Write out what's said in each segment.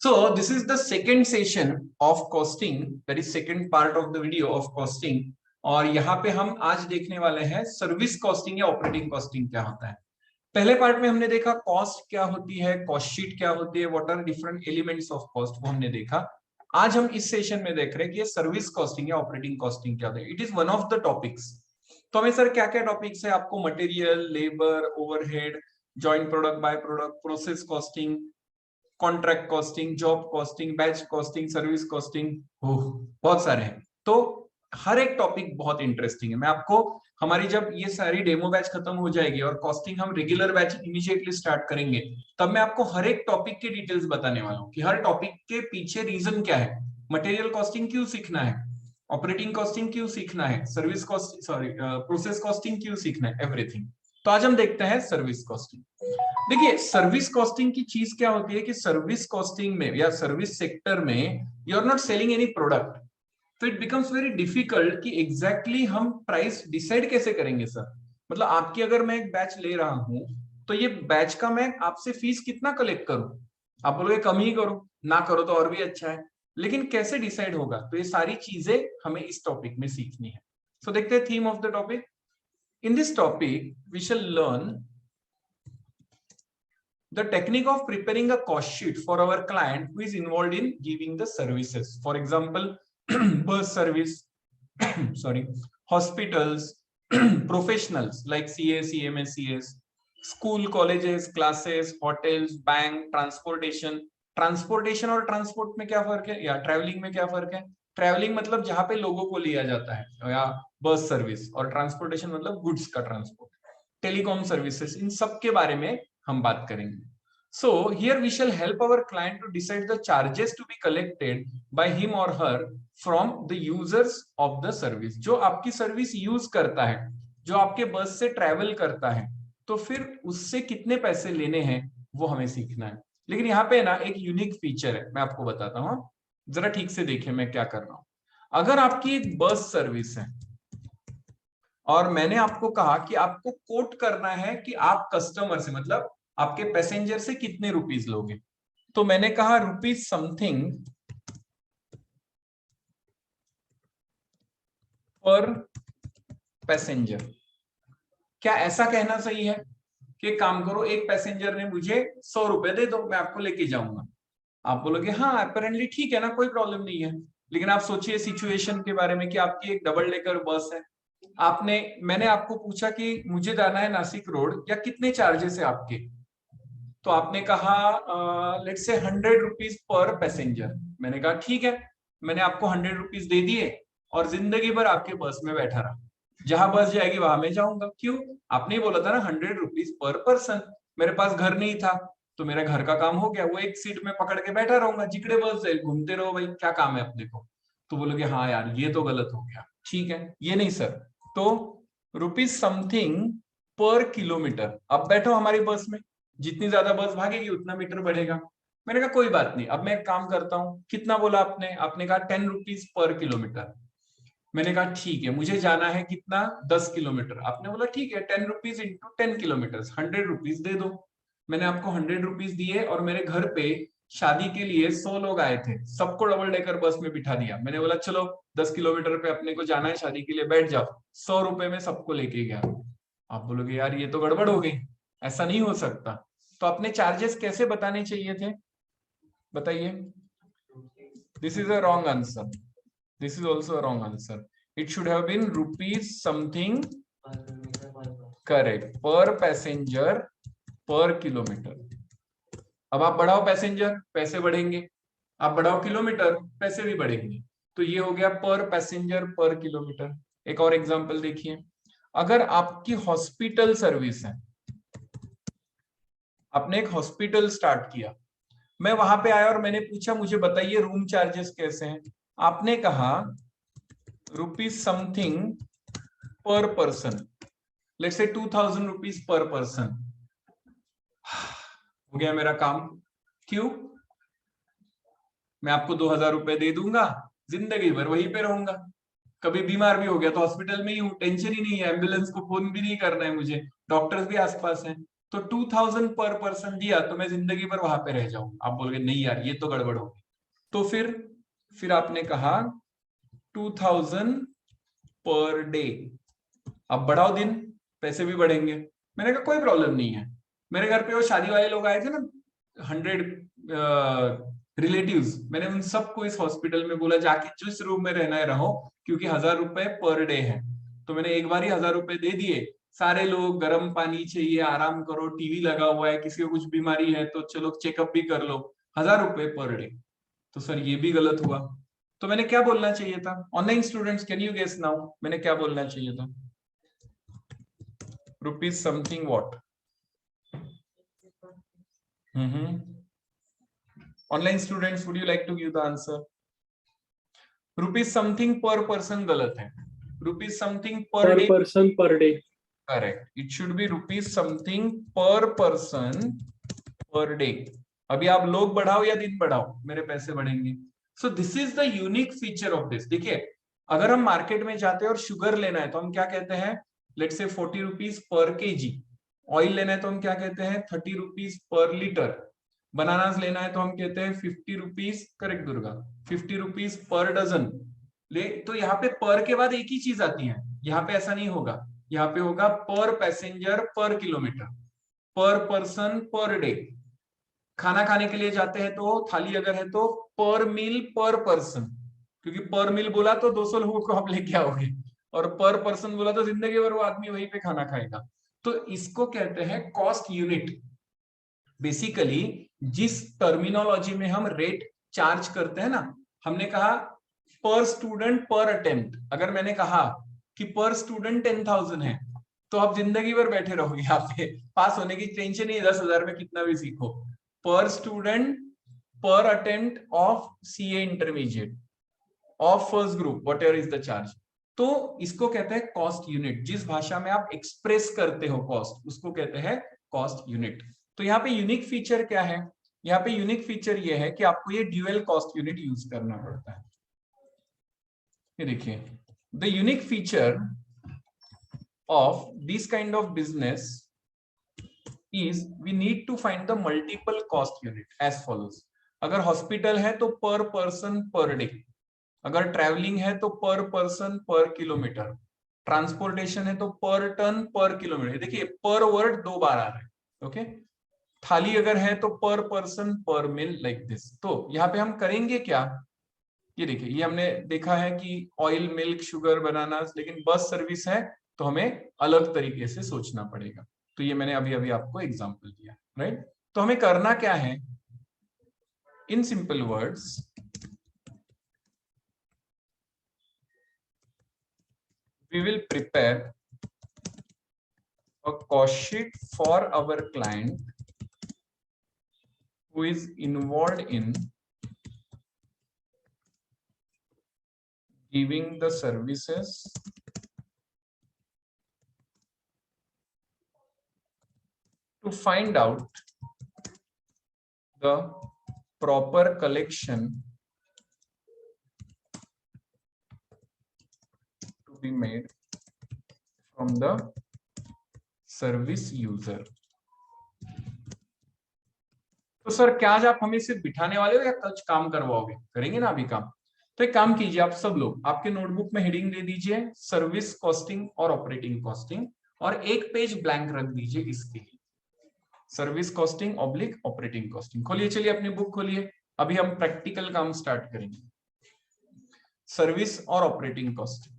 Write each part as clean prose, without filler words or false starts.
So this is the second session of costing, that is second part of the video of costing. और यहाँ पे हम आज देखने वाले हैं सर्विस कॉस्टिंग या ऑपरेटिंग कॉस्टिंग क्या होता है। पहले पार्ट में हमने देखा कॉस्ट क्या होती है, कॉस्ट शीट क्या होती है, what are different elements of cost, वो हमने देखा। आज हम इस सेशन में देख रहे हैं कि ये सर्विस कॉस्टिंग या ऑपरेटिंग कॉस्टिंग क्या होता है। It is one of the topics. तो हमें सर क्या क्या टॉपिक्स है आपको? Material, labour, overhead, joint product, by product, process costing, contract costing, job costing, batch costing, service costing, बहुत सारे हैं। तो हर एक टॉपिक बहुत इंटरेस्टिंग है। मैं आपको हमारी जब ये सारी डेमो बैच खत्म हो जाएगी और कॉस्टिंग हम रेगुलर बैच इमीडिएटली स्टार्ट करेंगे, तब मैं आपको हर एक टॉपिक के डिटेल्स बताने वाला हूँ कि हर टॉपिक के पीछे रीजन क्या है। मटेरियल कॉस्टिंग क्यों सीखना है, ऑपरेटिंग कॉस्टिंग क्यों सीखना है, सर्विस कॉस्ट प्रोसेस कॉस्टिंग क्यों सीखना है, एवरीथिंग। तो आज हम देखते हैं सर्विस कॉस्टिंग। देखिए सर्विस कॉस्टिंग की चीज क्या होती है कि सर्विस कॉस्टिंग में या सर्विस सेक्टर में you are not selling any product, तो इट बिकम्स वेरी डिफिकल्ट कि एग्जैक्टली हम प्राइस डिसाइड कैसे करेंगे सर। मतलब आपकी अगर मैं एक बैच ले रहा हूं तो ये बैच का मैं आपसे फीस कितना कलेक्ट करूं, आप बोलोगे कम ही करो, ना करो तो और भी अच्छा है, लेकिन कैसे डिसाइड होगा? तो ये सारी चीजें हमें इस टॉपिक में सीखनी है। सो देखते हैं theme of the topic. In this topic we shall learn the technique of preparing a cost sheet for our client who is involved in giving the services. For example, bus service, sorry, hospitals, professionals like CA, CMS, CS, school, colleges, classes, hotels, bank, transportation. Transportation और transport में क्या फर्क है, या travelling में क्या फर्क है? ट्रैवलिंग मतलब जहां पे लोगों को लिया जाता है, या बस सर्विस, और ट्रांसपोर्टेशन मतलब गुड्स का ट्रांसपोर्ट, टेलीकॉम सर्विसेज, इन सब के बारे में हम बात करेंगे। So here we shall help our client to decide the charges to be collected by him or her from the users of the service. जो आपकी सर्विस यूज करता है, जो आपके बस से ट्रेवल करता है, तो फिर उससे कितने पैसे लेने हैं वो हमें सीखना है। लेकिन यहाँ पे ना एक यूनिक फीचर है, मैं आपको बताता हूँ, जरा ठीक से देखिए मैं क्या कर रहा हूँ। अगर आपकी एक बस सर्विस है और मैंने आपको कहा कि आपको कोट करना है कि आप कस्टमर से, मतलब आपके पैसेंजर से कितने रुपीस लोगे, तो मैंने कहा रुपीज समथिंग पर पैसेंजर। क्या ऐसा कहना सही है कि काम करो, एक पैसेंजर ने मुझे 100 रुपए दे दो, मैं आपको लेके जाऊंगा? आप बोलोगे हाँ अपेरेंटली ठीक है ना, कोई प्रॉब्लम नहीं है। लेकिन आप सोचिए सिचुएशन के बारे में कि आपकी एक डबल डेकर बस है, मैंने आपको पूछा कि मुझे जाना है नासिक रोड, या कितने चार्जेस है आपके, तो आपने कहा लेट्स से 100 रुपीज पर पैसेंजर। मैंने कहा ठीक है, मैंने आपको 100 रुपीज दे दिए और जिंदगी भर आपके बस में बैठा रहा, जहां बस जाएगी वहां मैं जाऊंगा। क्यों? आपने ही बोला था ना 100 रुपीज पर पर्सन। मेरे पास घर नहीं था तो मेरा घर का काम हो गया, वो एक सीट में पकड़ के बैठा रहूंगा, जिकड़े बस जाए घूमते रहो भाई, क्या काम है अपने को। तो बोलोगे हाँ यार ये तो गलत हो गया। ठीक है, ये नहीं सर, तो रुपीज समथिंग पर किलोमीटर। अब बैठो हमारी बस में, जितनी ज्यादा बस भागेगी उतना मीटर बढ़ेगा। मैंने कहा कोई बात नहीं, अब मैं एक काम करता हूँ, कितना बोला आपने? आपने कहा 10 रुपीज पर किलोमीटर। मैंने कहा ठीक है, मुझे जाना है कितना, 10 किलोमीटर। आपने बोला ठीक है, 10 रुपीज इंटू 10 किलोमीटर, 100 रुपीज दे दो। मैंने आपको 100 रुपीज दिए और मेरे घर पे शादी के लिए 100 लोग आए थे, सबको डबल डेकर बस में बिठा दिया। मैंने बोला चलो 10 किलोमीटर पे अपने को जाना है शादी के लिए, बैठ जाओ। 100 रुपए में सबको लेके गया। आप बोलोगे यार ये तो गड़बड़ हो गई, ऐसा नहीं हो सकता। तो अपने चार्जेस कैसे बताने चाहिए थे, बताइए? This is a wrong answer, this is also a wrong answer. It should have been rupees something, correct, per passenger per kilometre. अब आप बढ़ाओ पैसेंजर, पैसे बढ़ेंगे, आप बढ़ाओ किलोमीटर, पैसे भी बढ़ेंगे। तो ये हो गया पर पैसेंजर पर किलोमीटर। एक और एग्जांपल देखिए, अगर आपकी हॉस्पिटल सर्विस है, आपने एक हॉस्पिटल स्टार्ट किया, मैं वहां पे आया और मैंने पूछा मुझे बताइए रूम चार्जेस कैसे हैं, आपने कहा rupees something per person, let's say 2000 rupees per person. हो गया मेरा काम। क्यों? मैं आपको 2000 रुपए दे दूंगा, जिंदगी भर वहीं पे रहूंगा, कभी बीमार भी हो गया तो हॉस्पिटल में ही हूँ, टेंशन ही नहीं है, एम्बुलेंस को फोन भी नहीं करना है मुझे, डॉक्टर्स भी आसपास हैं। तो 2000 पर पर्सन दिया तो मैं जिंदगी भर वहां पे रह जाऊंगा। आप बोलोगे नहीं यार ये तो गड़बड़ होगी। तो फिर आपने कहा 2000 पर डे। अब बढ़ाओ दिन, पैसे भी बढ़ेंगे। मैंने कहा कोई प्रॉब्लम नहीं है। मेरे घर पे वो शादी वाले लोग आए थे ना, 100 रिलेटिव्स, मैंने उन सबको इस हॉस्पिटल में बोला जाके जिस रूम में रहना है रहो, क्योंकि 1000 रुपए पर डे है। तो मैंने एक बार ही 1000 रुपए दे दिए। सारे लोग गर्म पानी चाहिए, आराम करो, टीवी लगा हुआ है, किसी को कुछ बीमारी है तो चलो चेकअप भी कर लो, 1000 रुपए पर डे। तो सर ये भी गलत हुआ। तो मैंने क्या बोलना चाहिए था? Online students can you guess now, मैंने क्या बोलना चाहिए था? Rupees something what? Online students would you like to give the answer? Rupees something per person गलत है, rupees something per day person per day correct. It should be rupees something per person per day. अभी आप लोग बढ़ाओ या दिन बढ़ाओ, मेरे पैसे बढ़ेंगे। So this is the unique feature of this. देखिए अगर हम मार्केट में जाते हैं और शुगर लेना है तो हम क्या कहते हैं? लेट से 40 रुपीज पर केजी। ऑयल लेना है तो हम क्या कहते हैं? 30 रुपीज पर लीटर। बनानास लेना है तो हम कहते हैं 50 rupees, correct Durga, 50 rupees per dozen. ले तो यहाँ पे पर के बाद एक ही चीज आती है, यहाँ पे ऐसा नहीं होगा। यहाँ पे होगा पर पैसेंजर पर किलोमीटर, पर पर्सन पर डे। खाना खाने के लिए जाते हैं तो थाली अगर है तो पर मील पर पर्सन, क्योंकि पर मील बोला तो 200 लोगों को आप लेके आओगे, और पर पर्सन बोला तो जिंदगी भर वो आदमी वहीं पे खाना खाएगा। तो इसको कहते हैं कॉस्ट यूनिट। बेसिकली जिस टर्मिनोलॉजी में हम रेट चार्ज करते हैं ना, हमने कहा पर स्टूडेंट पर अटेम्प्ट। अगर मैंने कहा कि पर स्टूडेंट 10,000 है तो आप जिंदगी भर बैठे रहोगे यहाँ पे, पास होने की टेंशन नहीं, 10,000 में कितना भी सीखो। पर स्टूडेंट पर attempt of CA intermediate of first group what ever is the charge. तो इसको कहते हैं कॉस्ट यूनिट। जिस भाषा में आप एक्सप्रेस करते हो कॉस्ट, उसको कहते हैं कॉस्ट यूनिट। तो यहाँ पे यूनिक फीचर क्या है? यहाँ पे यूनिक फीचर ये है कि आपको ये ड्यूअल कॉस्ट यूनिट यूज करना पड़ता है। ये देखिए, the unique feature of this kind of business is we need to find the multiple cost unit as follows. अगर हॉस्पिटल है तो पर पर्सन पर डे, अगर ट्रैवलिंग है तो पर पर्सन पर किलोमीटर, ट्रांसपोर्टेशन है तो पर टन पर किलोमीटर। देखिए पर वर्ड 2 बार आ रहा है, ओके। थाली अगर है तो पर पर्सन पर मील, लाइक दिस। तो यहाँ पे हम करेंगे क्या? ये देखिए, ये हमने देखा है कि ऑयल, मिल्क, शुगर, बनाना, लेकिन बस सर्विस है तो हमें अलग तरीके से सोचना पड़ेगा। तो ये मैंने अभी अभी आपको एग्जांपल दिया, राइट। तो हमें करना क्या है? In simple words, we will prepare a cost sheet for our client who is involved in giving the services to find out the proper collection to be made from the service user. तो sir क्या आज आप हमें सिर्फ बिठाने वाले हो या कुछ काम करवाओगे? करेंगे ना अभी काम। तो एक काम कीजिए, आप सब लोग आपके नोटबुक में हेडिंग दे दीजिए सर्विस कॉस्टिंग और ऑपरेटिंग कॉस्टिंग, और एक पेज ब्लैंक रख दीजिए इसके लिए, service costing oblique operating costing. खोलिए, चलिए अपनी बुक खोलिए, अभी हम प्रैक्टिकल काम स्टार्ट करेंगे। सर्विस और ऑपरेटिंग कॉस्टिंग,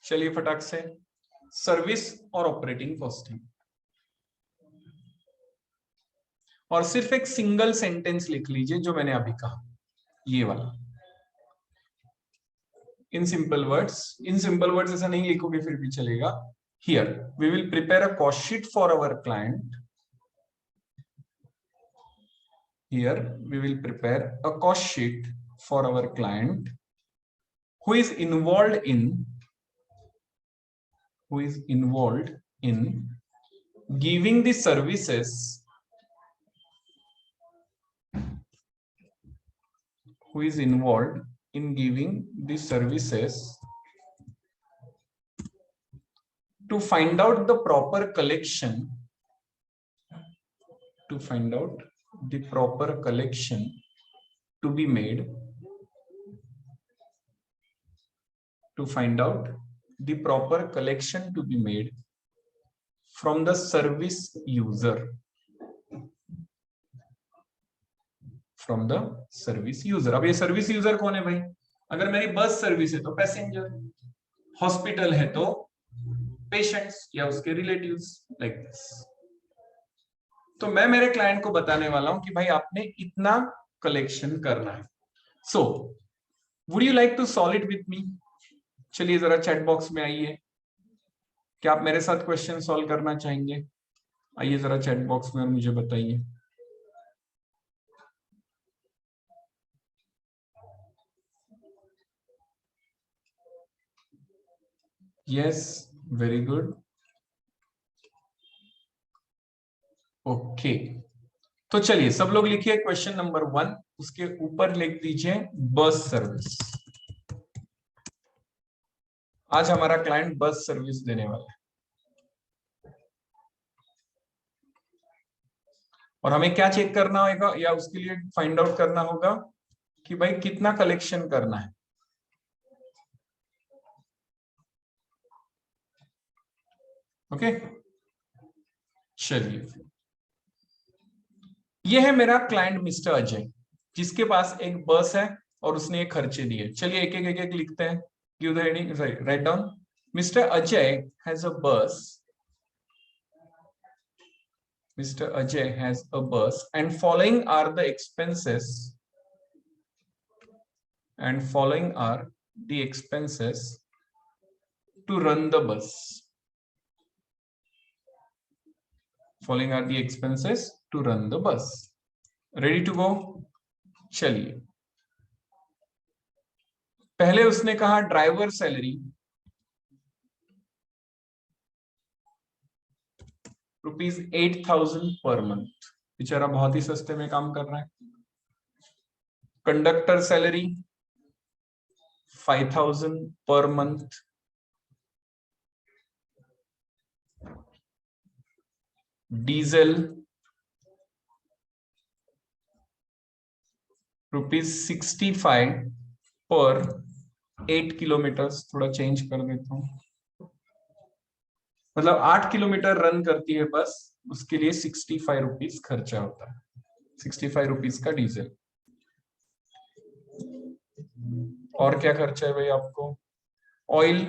चलिए फटाक से सर्विस और ऑपरेटिंग कॉस्टिंग, और सिर्फ एक सिंगल सेंटेंस लिख लीजिए जो मैंने अभी कहा, ये वाला। इन सिंपल वर्ड्स ऐसा नहीं लिखोगे फिर भी चलेगा। Here we will prepare a cost sheet for our client, here we will prepare a cost sheet for our client who is involved in giving the services who is involved in giving the services to find out the proper collection, to find out the proper collection to be made, to find out the proper collection to be made from the service user, from the service user. अब ये service user कौन है भाई? अगर मेरी bus service है तो passenger, hospital है तो पेशेंट्स या उसके रिलेटिव्स, लाइक दिस। तो मैं मेरे क्लाइंट को बताने वाला हूं कि भाई आपने इतना कलेक्शन करना है। So would you like to solve it with me? चलिए जरा चैट बॉक्स में आइए। क्या आप मेरे साथ क्वेश्चन सॉल्व करना चाहेंगे? आइए जरा चैट बॉक्स में और मुझे बताइए। Yes, very good. ओके, तो चलिए सब लोग लिखिए क्वेश्चन नंबर 1, उसके ऊपर लिख दीजिए बस सर्विस। आज हमारा क्लाइंट बस सर्विस देने वाला है और हमें क्या चेक करना होगा या उसके लिए फाइंड आउट करना होगा कि भाई कितना कलेक्शन करना है। ओके, चलिए ये है मेरा क्लाइंट मिस्टर अजय, जिसके पास एक बस है और उसने ये खर्चे दिए। चलिए एक एक लिखते हैं। Give the heading, sorry, write down. Mister Ajay has a बस, Mr. Ajay has a bus and following are the expenses, and following are the expenses to run the bus. Following are the expenses to run the bus. Ready to go? चलिए पहले उसने कहा driver salary ₹8,000 per month, बेचारा बहुत ही सस्ते में काम कर रहा है। Conductor salary 5,000 per month. Diesel ₹65 पर 8 किलोमीटर, थोड़ा चेंज कर देता हूं, मतलब 8 किलोमीटर रन करती है बस, उसके लिए 65 रुपीज खर्चा होता है, 65 रुपीज का डीजल। और क्या खर्चा है भाई आपको? ऑयल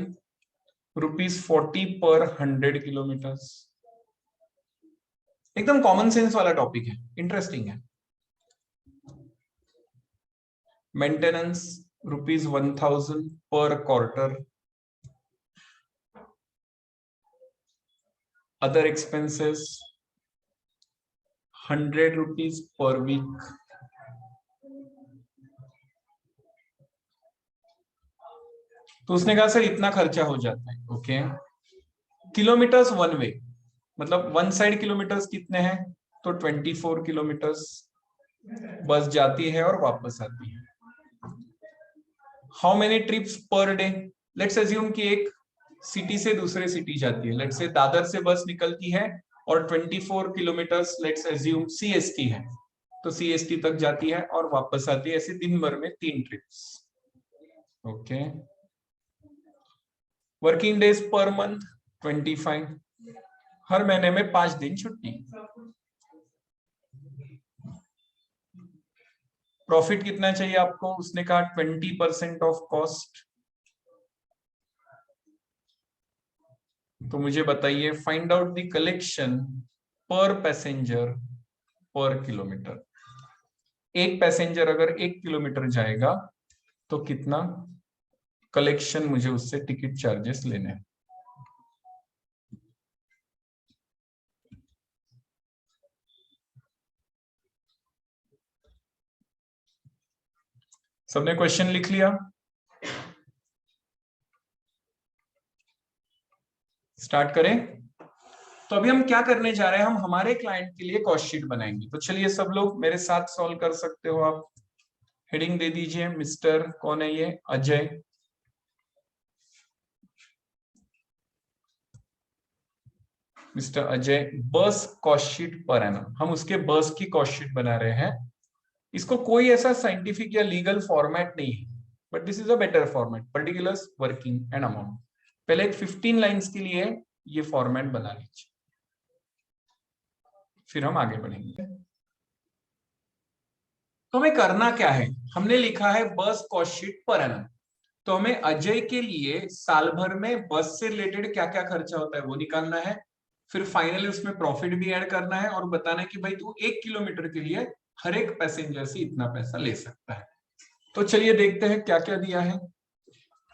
₹40 पर 100 किलोमीटर। एकदम कॉमन सेंस वाला टॉपिक है, इंटरेस्टिंग है। Maintenance ₹1,000 per quarter. Other expenses 100 rupees per week. तो उसने कहा सर इतना खर्चा हो जाता है। ओके, किलोमीटर्स वन वे, मतलब वन साइड किलोमीटर्स कितने हैं? तो 24 किलोमीटर्स बस जाती है और वापस आती है। How many trips per day? Let's assume कि एक सिटी से दूसरे सिटी जाती है, लेट्स से दादर से बस निकलती है और 24 किलोमीटर्स लेट्स अज्यूम सीएसटी है, तो सीएसटी तक जाती है और वापस आती है। ऐसे दिन भर में 3 trips. Okay, working days per month 25, हर महीने में 5 दिन छुट्टी। प्रॉफिट कितना चाहिए आपको? उसने कहा 20% ऑफ कॉस्ट। तो मुझे बताइए, फाइंड आउट द कलेक्शन पर पैसेंजर पर किलोमीटर। एक पैसेंजर अगर 1 किलोमीटर जाएगा तो कितना कलेक्शन मुझे उससे टिकट चार्जेस लेने हैं? सबने क्वेश्चन लिख लिया? स्टार्ट करें। तो अभी हम क्या करने जा रहे हैं, हम हमारे क्लाइंट के लिए कॉस्ट शीट बनाएंगे। तो चलिए सब लोग मेरे साथ सॉल्व कर सकते हो आप। हेडिंग दे दीजिए मिस्टर, कौन है ये, अजय। मिस्टर अजय, बस कॉस्ट शीट पर एनम, हम उसके बस की कॉस्ट शीट बना रहे हैं। इसको कोई ऐसा साइंटिफिक या लीगल फॉर्मेट नहीं है, but this is a better format, particulars, working and amount. पहले एक 15 लाइंस के लिए ये फॉर्मेट बना लीजिए, फिर हम आगे बढ़ेंगे। तो हमें करना क्या है, हमने लिखा है बस कॉस्ट शीट पर एनम, तो हमें अजय के लिए साल भर में बस से रिलेटेड क्या क्या खर्चा होता है वो निकालना है। फिर फाइनली उसमें प्रॉफिट भी ऐड करना है और बताना है कि भाई तू 1 किलोमीटर के लिए हर एक पैसेंजर से इतना पैसा ले सकता है। तो चलिए देखते हैं क्या क्या दिया है।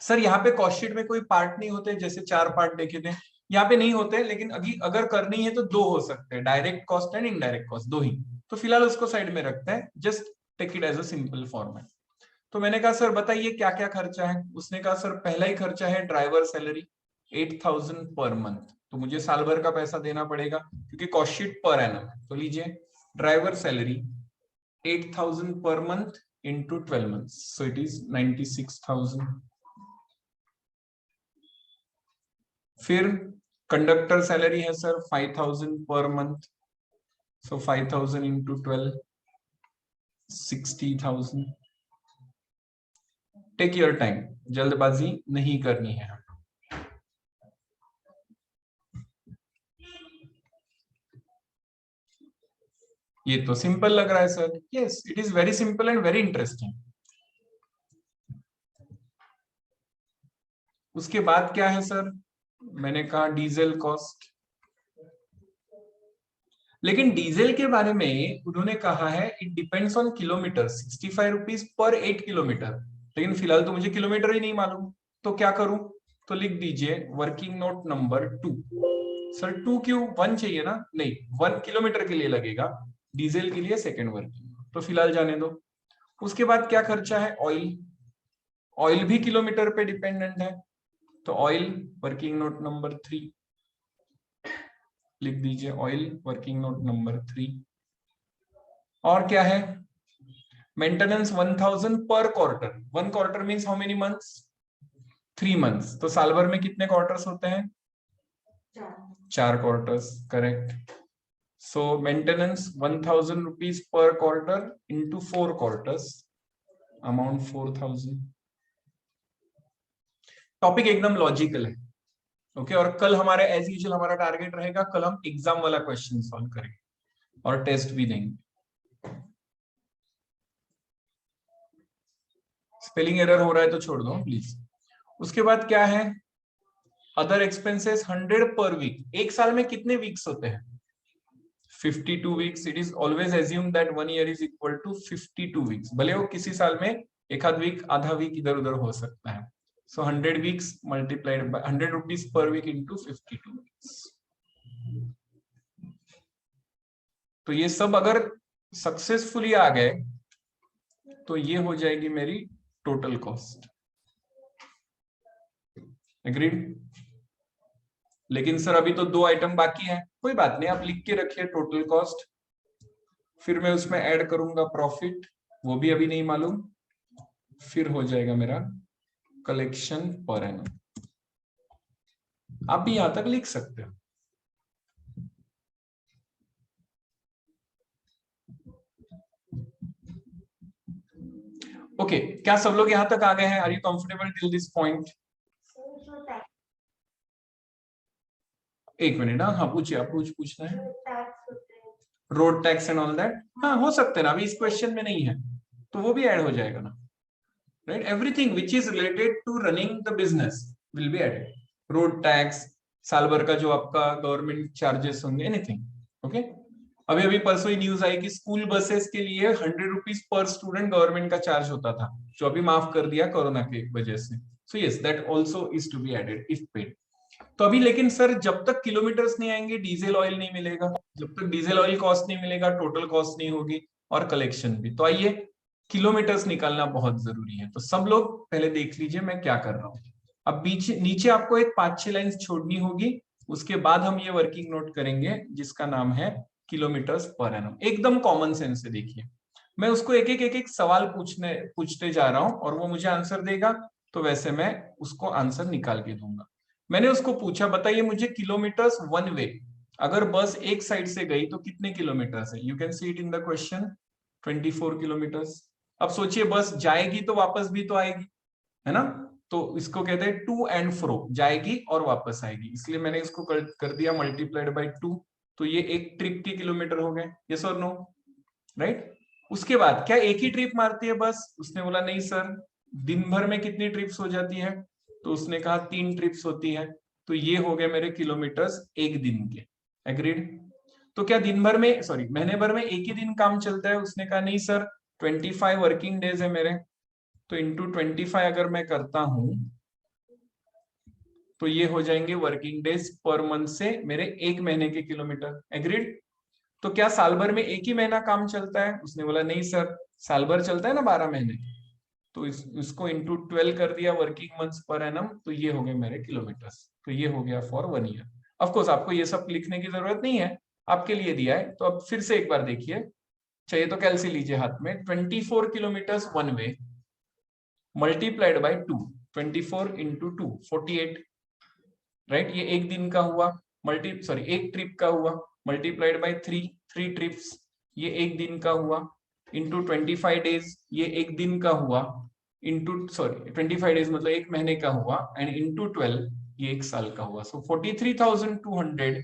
सर यहाँ पे कॉस्ट शीट में कोई पार्ट नहीं होते, जैसे 4 पार्ट देखे थे, यहाँ पे नहीं होते, लेकिन अभी अगर करनी है तो 2 हो सकते हैं, direct cost and indirect cost, 2 ही। तो फिलहाल उसको साइड में रखते हैं, just take it as a simple format. तो मैंने कहा सर बताइए क्या क्या खर्चा है। उसने कहा सर पहला ही खर्चा है ड्राइवर सैलरी 8000 पर मंथ, तो मुझे साल भर का पैसा देना पड़ेगा क्योंकि कॉस्ट शीट पर एनम है। तो लीजिए driver salary 8000 per month into 12 month, so it is 96,000। फिर कंडक्टर सैलरी है sir 5000 per month, so 5000 into 12, 60,000। Take your time, जल्दबाजी नहीं करनी है। ये तो सिंपल लग रहा है sir, yes it is very simple and very interesting. उसके बाद क्या है सर, मैंने कहा डीजल कॉस्ट, लेकिन डीजल के बारे में उन्होंने कहा है it depends on kilometre, 65 rupees per 8 kilometre, लेकिन फिलहाल तो मुझे किलोमीटर ही नहीं मालूम, तो क्या करूं। तो लिख दीजिए वर्किंग नोट नंबर 2। सर 2 क्यों, 1 चाहिए ना, नहीं 1 किलोमीटर के लिए लगेगा, डीजल के लिए सेकेंड वर्किंग, तो फिलहाल जाने दो। उसके बाद क्या खर्चा है, ऑयल, ऑयल भी किलोमीटर पे डिपेंडेंट है, तो ऑयल वर्किंग नोट नंबर 3 लिख दीजिए, ऑयल वर्किंग नोट नंबर 3। और क्या है, maintenance 1000 per quarter, 1 quarter means how many months, 3 months, तो साल भर में कितने क्वार्टर्स होते हैं, 4 quarters, correct. So maintenance 1000 rupees per quarter into 4 quarters, amount 4000। Topic एकदम लॉजिकल है, ओके। और कल हमारे एज यूजुअल हमारा टारगेट रहेगा, कल हम एग्जाम वाला क्वेश्चन सॉल्व करेंगे और टेस्ट भी देंगे। स्पेलिंग एरर हो रहा है तो छोड़ दो प्लीज। उसके बाद क्या है, अदर एक्सपेंसेस 100 पर वीक, एक साल में कितने वीक्स होते हैं, 52 weeks. It is always assume that 1 year is equal to 52 weeks, भले वो किसी साल में एक आध वीक, आधा वीक इधर उधर हो सकता है। So 100 weeks multiplied by 100 rupees per week into 52 weeks. तो ये सब अगर सक्सेसफुली आ गए तो ये हो जाएगी मेरी टोटल कॉस्ट, एग्रीड। लेकिन सर अभी तो 2 आइटम बाकी है, कोई बात नहीं, आप लिख के रखिए टोटल कॉस्ट, फिर मैं उसमें ऐड करूंगा प्रॉफिट, वो भी अभी नहीं मालूम, फिर हो जाएगा मेरा कलेक्शन पर एनम। आप भी यहां तक लिख सकते हो। ओके क्या सब लोग यहां तक आ गए हैं, are you comfortable till this point. एक मिनट, हाँ पूछिए, आप पूछना है, road tax and all that, हाँ हो सकते हैं ना, अभी इस क्वेश्चन में नहीं है तो वो भी ऐड हो जाएगा ना, right. Everything which is related to running the business will be added, road tax, साल भर का जो आपका गवर्नमेंट चार्जेस होंगे, एनीथिंग, ओके। अभी अभी परसों ही न्यूज आई कि स्कूल बसेस के लिए 100 रुपीज पर स्टूडेंट गवर्नमेंट का चार्ज होता था, जो अभी माफ कर दिया कोरोना की वजह से। So yes that also is to be added if paid. तो अभी लेकिन सर जब तक किलोमीटर्स नहीं आएंगे डीजल ऑयल नहीं मिलेगा, जब तक डीजल ऑयल कॉस्ट नहीं मिलेगा टोटल कॉस्ट नहीं होगी और कलेक्शन भी। तो आइए किलोमीटर्स निकालना बहुत जरूरी है, तो सब लोग पहले देख लीजिए मैं क्या कर रहा हूँ। अब नीचे आपको एक 5-6 लाइंस छोड़नी होगी, उसके बाद हम ये वर्किंग नोट करेंगे जिसका नाम है किलोमीटर्स पर एनम, एकदम कॉमन सेंस से देखिए। मैं उसको एक एक सवाल पूछते जा रहा हूं और वो मुझे आंसर देगा, तो वैसे मैं उसको आंसर निकाल के दूंगा। मैंने उसको पूछा बताइए मुझे किलोमीटर्स वन वे, अगर बस एक साइड से गई तो कितने किलोमीटर्स है? You can see it in the question, 24 kilometres. अब सोचिए बस जाएगी तो वापस भी तो आएगी, है ना? तो इसको कहते हैं टू एंड फ्रो, जाएगी और वापस आएगी, इसलिए मैंने इसको कर दिया मल्टीप्लाइड बाय 2। तो ये एक ट्रिप के किलोमीटर हो गए, यस और नो, राइट? उसके बाद क्या एक ही ट्रिप मारती है बस? उसने बोला नहीं सर, दिन भर में कितनी ट्रिप्स हो जाती है? तो उसने कहा 3 ट्रिप्स होती है। तो ये हो गए मेरे किलोमीटर्स एक दिन के, एग्रीड? तो क्या दिन भर में, सॉरी महीने भर में एक ही दिन काम चलता है? उसने कहा नहीं सर, 25 वर्किंग डेज है मेरे, तो इंटू 25 अगर मैं करता हूं तो ये हो जाएंगे वर्किंग डेज पर मंथ से मेरे एक महीने के किलोमीटर, एग्रीड? तो क्या साल भर में एक ही महीना काम चलता है? उसने बोला नहीं सर, साल भर चलता है ना 12 महीने। तो इसको इंटू 12 कर दिया वर्किंग मंथ्स पर एनम, तो ये हो गए मेरे किलोमीटर्स। तो ये हो गया फॉर 1 ईयर। ऑफ कोर्स आपको ये सब लिखने की जरूरत नहीं है, आपके लिए दिया है। तो अब फिर से एक बार देखिए, चाहिए तो कैलसी लीजिए हाथ में, 24 kilometres one way multiplied by 2, 24 into 2 48, right? ये एक दिन का हुआ, एक ट्रिप का हुआ, मल्टीप्लाइड बाय 3, 3 ट्रिप्स, ये एक दिन का हुआ, इंटू 25 डेज, ये एक दिन का हुआ, इंटू 25 डेज मतलब एक महीने का हुआ, एंड इंटू 12 ये एक साल का हुआ। सो 43,200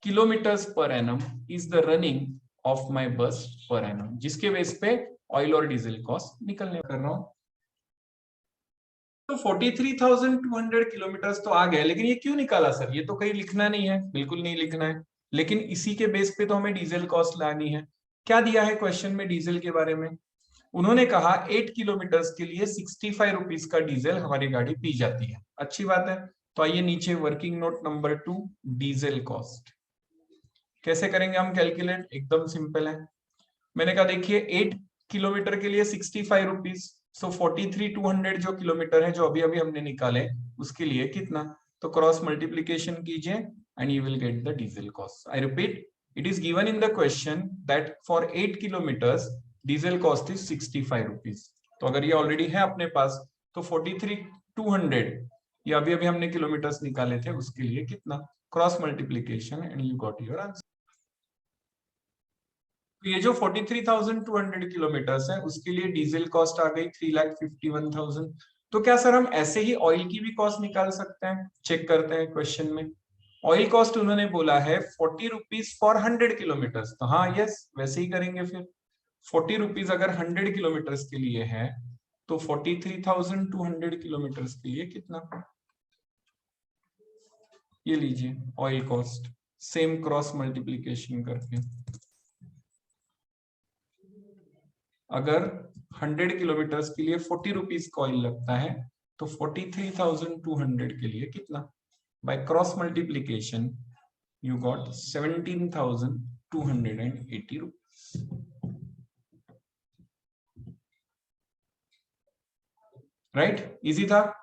kilometres per annum is the running of my बस पर एनम, जिसके बेस पे ऑयल और डीजल कॉस्ट निकलने कर रहा हूं। तो 43,200 किलोमीटर्स तो आ गया, लेकिन ये क्यों निकाला सर? ये तो कहीं लिखना नहीं है, बिल्कुल नहीं लिखना है, लेकिन इसी के बेस पे तो हमें डीजल कॉस्ट लानी है। क्या दिया है क्वेश्चन में डीजल के बारे में? उन्होंने कहा 8 किलोमीटर्स के लिए 65 रुपीज का डीजल हमारी गाड़ी पी जाती है, अच्छी बात है। तो आइए नीचे working note number 2, diesel cost कैसे करेंगे हम कैलकुलेट? एकदम सिंपल है। मैंने कहा देखिए 8 किलोमीटर के लिए 65 रुपीज, सो 43,200 जो किलोमीटर है जो अभी अभी हमने निकाले, उसके लिए कितना? तो क्रॉस मल्टीप्लीकेशन कीजिए and you will get the diesel cost. I repeat, it is given in the question that for 8 kilometres diesel cost is 65 rupees. तो अगर ये ऑलरेडी है अपने पास, तो 43,200 ये अभी अभी हमने किलोमीटर्स निकाले थे, उसके लिए कितना? Cross multiplication and you got your answer. तो ये जो 43,200 किलोमीटर्स है उसके लिए डीजल कॉस्ट आ गई 3,51,000। तो क्या सर हम ऐसे ही ऑयल की भी कॉस्ट निकाल सकते हैं? चेक करते हैं क्वेश्चन में। ऑयल कॉस्ट उन्होंने बोला है 40 रुपीज फॉर 100 किलोमीटर्स, तो हाँ यस वैसे ही करेंगे फिर। 40 रुपीज अगर 100 किलोमीटर्स के लिए है, तो 43,200 किलोमीटर्स के लिए कितना? ये लीजिए oil cost, same cross multiplication करके। अगर 100 किलोमीटर्स के लिए 40 रुपीज का ऑयल लगता है, तो 43,200 के लिए कितना? By cross multiplication you got 17,280 rupees. Right? Easy था?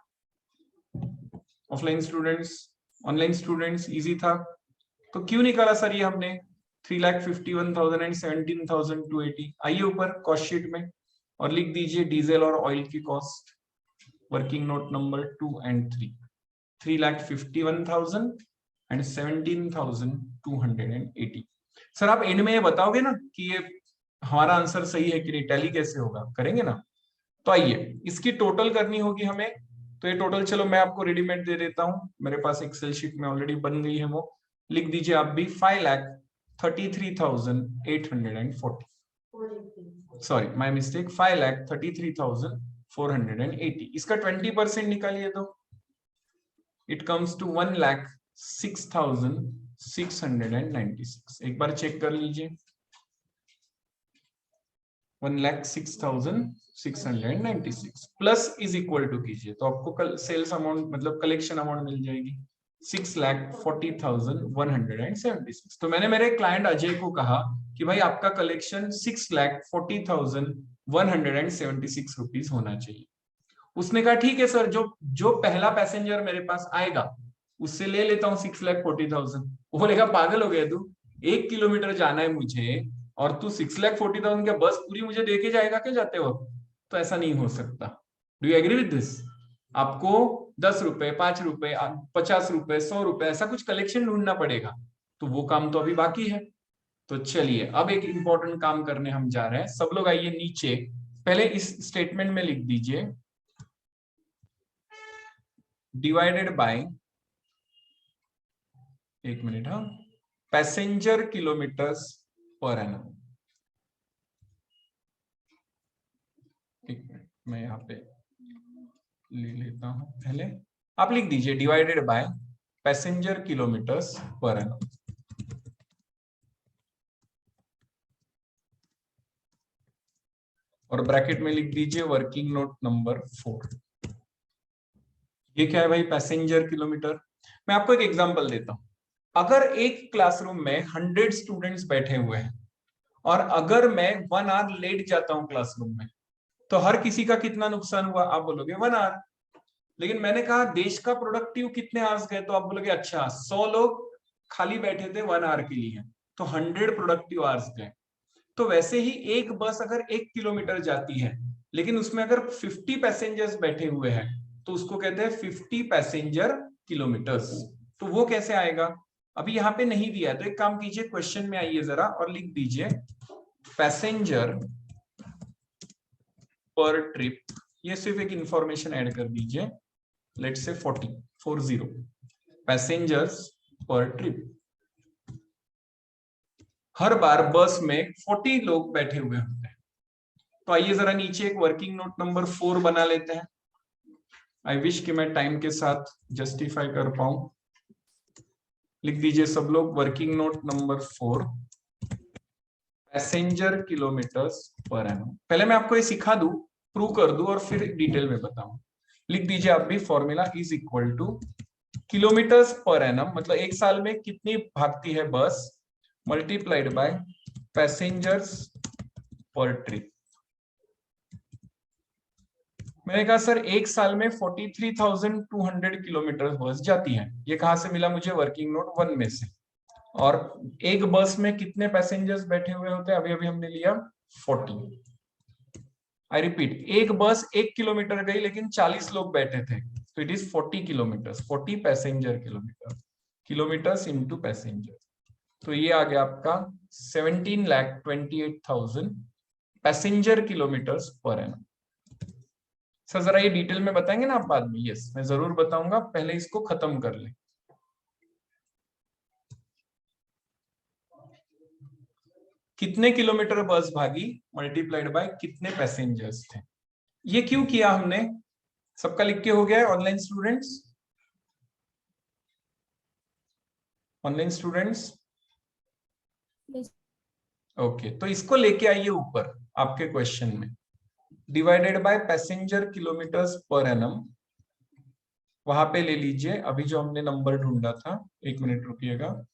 Offline students, online students, easy था? तो क्यों निकाला सर ये हमने 3,51,000 एंड 17,280? आइए ऊपर कॉस्ट शीट में और लिख दीजिए डीजल और ऑयल की cost, working note number 2 and 3, 3,51,000 and 17,280। Sir आप एंड में ये बताओगे ना कि ये हमारा आंसर सही है कि नहीं? टैली कैसे होगा, करेंगे ना? तो आइए इसकी टोटल करनी होगी हमें। तो ये टोटल चलो मैं आपको रेडीमेड दे देता हूं, मेरे पास एक्सेल शीट में ऑलरेडी बन गई है, वो लिख दीजिए आप भी। 5,33,840, सॉरी माय मिस्टेक, 5,33,480। इसका 20% निकालिए तो इट कम्स टू 1,06,696। एक बार चेक कर लीजिए, 1,06,696 प्लस इज इक्वल टू कीजिए तो आपको कल सेल्स अमाउंट मतलब कलेक्शन अमाउंट मिल जाएगी 6,40,176। तो मैंने मेरे क्लाइंट अजय को कहा कि भाई आपका कलेक्शन 6,40,176 रुपीज होना चाहिए। उसने कहा ठीक है सर, जो पहला पैसेंजर मेरे पास आएगा उससे ले लेता हूँ 6,40,000। वो बोलेगा पागल हो गया तू, 1 किलोमीटर जाना है मुझे, और तू 6,40,000 क्या बस पूरी मुझे दे के जाएगा क्या जाते वक्त? तो ऐसा नहीं हो सकता। Do you agree with this? आपको 10 रुपए, 5 रुपए, 50 रुपए, 100 रुपए ऐसा कुछ कलेक्शन ढूंढना पड़ेगा। तो वो काम तो अभी बाकी है। तो चलिए अब एक इंपॉर्टेंट काम करने हम जा रहे हैं। सब लोग आइए नीचे, पहले इस स्टेटमेंट में लिख दीजिए डिवाइडेड बाय, एक मिनट, हाँ, पैसेंजर किलोमीटर्स पर एनम। एक मिनट मैं यहाँ पे ले लेता हूं। पहले आप लिख दीजिए divided by passenger kilometres per annum, और ब्रैकेट में लिख दीजिए वर्किंग नोट नंबर 4। ये क्या है भाई? Passenger kilometre. मैं आपको एक एग्जांपल देता हूं। अगर एक क्लासरूम में 100 स्टूडेंट्स बैठे हुए हैं और अगर मैं 1 आवर लेट जाता हूं क्लासरूम में, तो हर किसी का कितना नुकसान हुआ? आप बोलोगे 1 आवर। लेकिन मैंने कहा देश का प्रोडक्टिव कितने आवर्स गए, तो आप बोलोगे अच्छा 100 लोग खाली बैठे थे 1 आवर के लिए, तो 100 प्रोडक्टिव आवर्स गए। तो वैसे ही एक बस अगर 1 किलोमीटर जाती है लेकिन उसमें अगर 50 पैसेंजर्स बैठे हुए हैं तो उसको कहते हैं 50 पैसेंजर किलोमीटर्स। तो वो कैसे आएगा? अभी यहाँ पे नहीं दिया है, तो एक काम कीजिए, क्वेश्चन में आइए जरा और लिख दीजिए पैसेंजर पर ट्रिप। ये सिर्फ एक इंफॉर्मेशन ऐड कर दीजिए, let's say 40 passengers per trip. हर बार बस में 40 लोग बैठे हुए होते हैं। तो आइए जरा नीचे एक वर्किंग नोट नंबर 4 बना लेते हैं। आई विश कि मैं टाइम के साथ जस्टिफाई कर पाऊं। लिख दीजिए सब लोग working note number 4 passenger kilometres per annum. पहले मैं आपको ये सिखा दूं, प्रूव कर दूं और फिर डिटेल में बताऊं। लिख दीजिए आप भी, formula is equal to kilometres per annum, मतलब एक साल में कितनी भागती है bus, multiplied by passengers per trip. मैंने कहा सर एक साल में 43,200 किलोमीटर बस जाती है। ये कहां से मिला मुझे? वर्किंग नोट 1 में से। और एक बस में कितने पैसेंजर्स बैठे हुए होते हैं? अभी अभी हमने लिया 40। आई रिपीट, एक बस 1 किलोमीटर गई लेकिन 40 लोग बैठे थे, तो it is 40 kilometre, 40 passenger kilometre, kilometres into passenger. तो ये आ गया आपका 17,28,000 passenger kilometres per annum. Sir जरा ये डिटेल में बताएंगे ना आप बाद में? यस मैं जरूर बताऊंगा, पहले इसको खत्म कर ले। कितने किलोमीटर बस भागी मल्टीप्लाइड बाय कितने पैसेंजर्स थे। ये क्यों किया हमने? सबका लिख के हो गया है online students? Online students okay, तो इसको लेके आइए ऊपर आपके क्वेश्चन में, divided by passenger kilometres per annum. वहां पे ले लीजिए अभी जो हमने नंबर ढूंढा था, एक मिनट रुकिएगा,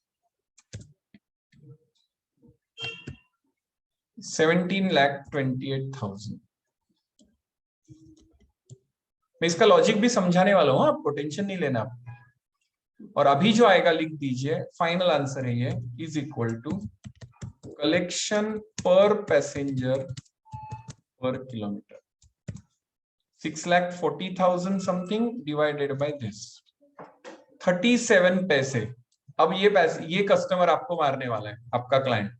17,28,000। मैं इसका लॉजिक भी समझाने वाला हूं, आपको टेंशन नहीं लेना। और अभी जो आएगा लिख दीजिए, फाइनल आंसर है ये, इज इक्वल टू कलेक्शन पर passenger per kilometre 6,40,000 something divided by this 37 पैसे। अब ये पैसे, ये कस्टमर आपको मारने वाला है, आपका क्लाइंट।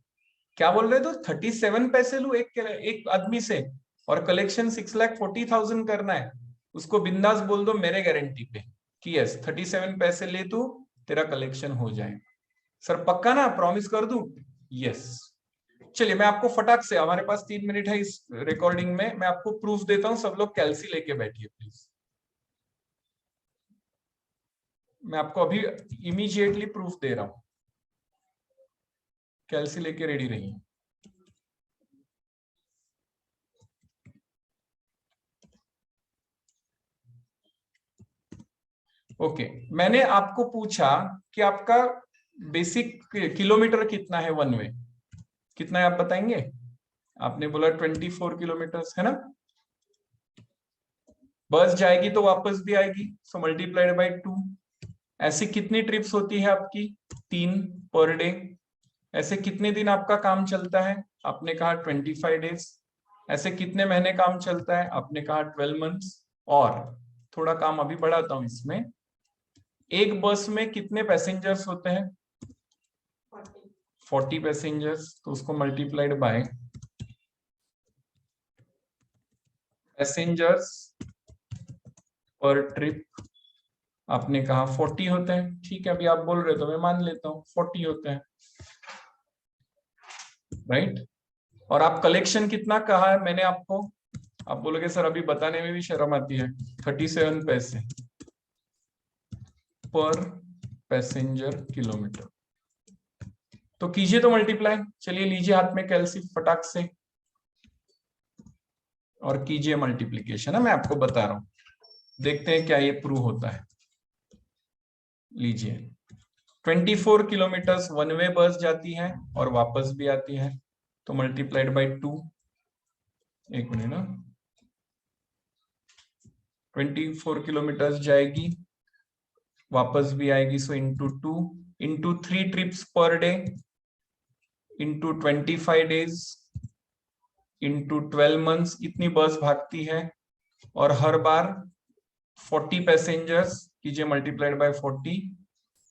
क्या बोल रहे? तो 37 पैसे लू एक आदमी से और कलेक्शन 6,40,000 करना है। उसको बिंदास बोल दो मेरे गारंटी पे कि यस 37 पैसे ले तू, तेरा कलेक्शन हो जाएगा। सर पक्का ना? प्रॉमिस कर दूं? यस। चलिए मैं आपको फटाक से, हमारे पास 3 मिनट है इस रिकॉर्डिंग में, मैं आपको प्रूफ देता हूं। सब लोग कैलसी लेके बैठिए प्लीज। मैं आपको अभी इमीडिएटली प्रूफ दे रहा हूं, कैलसी लेके रेडी रहिए। ओके, मैंने आपको पूछा कि आपका बेसिक किलोमीटर कितना है वन वे, कितना है आप बताएंगे? आपने बोला 24 किलोमीटर है ना। बस जाएगी तो वापस भी आएगी, सो मल्टीप्लाइड बाय 2। ऐसी कितनी ट्रिप्स होती है आपकी? 3 पर डे। ऐसे कितने दिन आपका काम चलता है? आपने कहा 25 डेज। ऐसे कितने महीने काम चलता है? आपने कहा 12 मंथ्स। और थोड़ा काम अभी बढ़ाता हूं इसमें, एक बस में कितने पैसेंजर्स होते हैं? 40 पैसेंजर्स, तो उसको multiplied by passengers per trip. आपने कहा 40 होते हैं, ठीक है, अभी आप बोल रहे हो तो मैं मान लेता हूं 40 होते हैं, राइट। और आप कलेक्शन कितना कहा है मैंने आपको? आप बोलोगे सर अभी बताने में भी शर्म आती है, 37 पैसे पर पैसेंजर किलोमीटर। तो कीजिए तो मल्टीप्लाई, चलिए लीजिए हाथ में कैलसी फटाक से और कीजिए मल्टीप्लीकेशन। है, मैं आपको बता रहा हूं, देखते हैं क्या ये प्रूव होता है। लीजिए 24 किलोमीटर वन वे बस जाती है और वापस भी आती है, तो मल्टीप्लाइड बाय 2। एक मिनट ना, 24 किलोमीटर जाएगी, वापस भी आएगी, so into 2 into 3 trips per day into 25 days into 12 months, इतनी बस भागती है। और हर बार 40 पैसेंजर्स, कीजिए multiplied by 40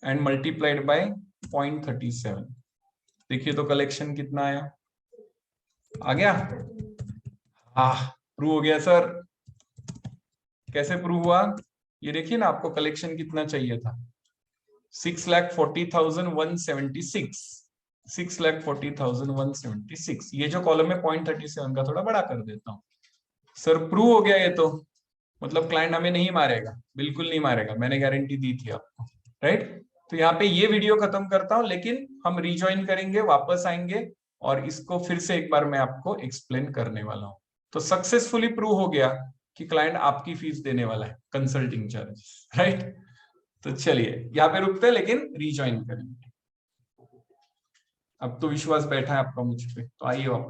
and multiplied by 0.37। देखिए तो कलेक्शन कितना आया? आ गया? प्रूव हो गया सर। कैसे प्रूव हुआ? ये देखिए ना, आपको कलेक्शन कितना चाहिए था? 6,40,176, 6,40,176। ये जो कॉलम है 0.37 का, थोड़ा बड़ा कर देता हूँ। सर प्रूव हो गया ये तो, मतलब क्लाइंट हमें नहीं मारेगा, बिल्कुल नहीं मारेगा, मैंने गारंटी दी थी आपको, राइट। तो यहाँ पे ये वीडियो खत्म करता हूं, लेकिन हम रिज्वाइन करेंगे, वापस आएंगे और इसको फिर से एक बार मैं आपको एक्सप्लेन करने वाला हूं। तो सक्सेसफुली प्रूव हो गया कि क्लाइंट आपकी फीस देने वाला है, कंसल्टिंग चार्जेस, राइट। तो चलिए यहाँ पे रुकते हैं, लेकिन रिज्वाइन करेंगे। अब तो विश्वास बैठा है आपका मुझ पे, तो आइए वापस।